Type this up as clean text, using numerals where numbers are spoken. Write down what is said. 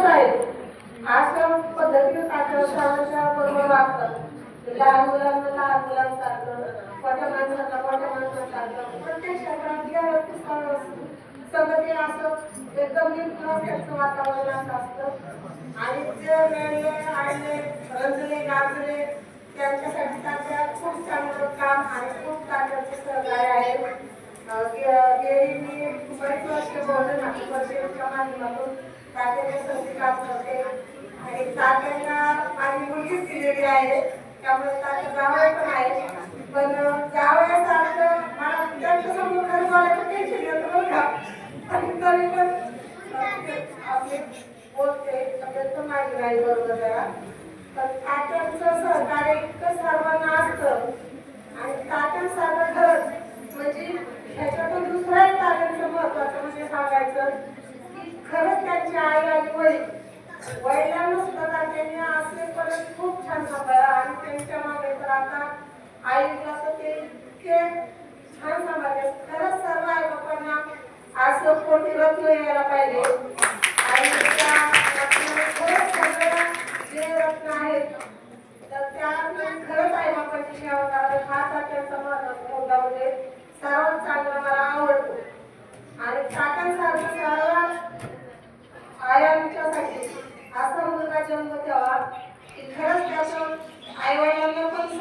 खरंच आहे. अशा पद्धतीने साखरच्या बरोबर वागतात. लहान मुलांना लहान मुलांसारखं, मोठ्या माणसांना मोठ्या माणसांसारखं प्रत्येक क्षेत्रात या संगती असं एकदम त्यांचं वातावरण असं असतं. आणि जे वेळले आडले रंजले गाजले त्यांच्यासाठी तात्या खूप चांगलं काम आणि खूप तात्याचे सहकार्य आहे. गेली मी बरेच वर्ष बहुजन नाट्यपरिषदेच्या माध्यमातून तात्याच्या संधी काम करते आणि तात्यांना माझी मुलगीच दिलेली आहे. त्यामुळे तात्या जावळ पण आहे. पण जावयासारखं मला त्यांच्यासमोर खरं बोलायचं टेन्शन येतं बरं का. आणि तरी पण आपले बोलते तब्येत माझी नाही बरोबर जरा. पण तात्यांचं सहकार्य इतकं सर्वांना असतं आणि तात्यांसारखं खरंच म्हणजे ह्याच्यातून दुसऱ्या एक तात्यांचं महत्वाचं म्हणजे सांगायचं की खरंच त्यांची आई आणि वडील वडिलांना सुद्धा तात्यांनी असेपर्यंत खूप छान सांभाळा आणि त्यांच्या मागे तर आता आईला तर ते इतके छान सांभाळले. खरंच सर्व आई बापांना असं पोटी रत्न यायला पाहिजे. आणि खरंच सगळ्या जे रत्न आहेत तर त्या खरंच आई बापाची सेवा करावी हाच अत्यंत महत्वाचा मुद्दा म्हणजे सर्वात चांगला मला आवडतो. आणि काकांसारखं सर्वात आयांच्यासाठी असा मुलगा जन्म द्यावा की खरंच त्याचं आई वडिलांना पण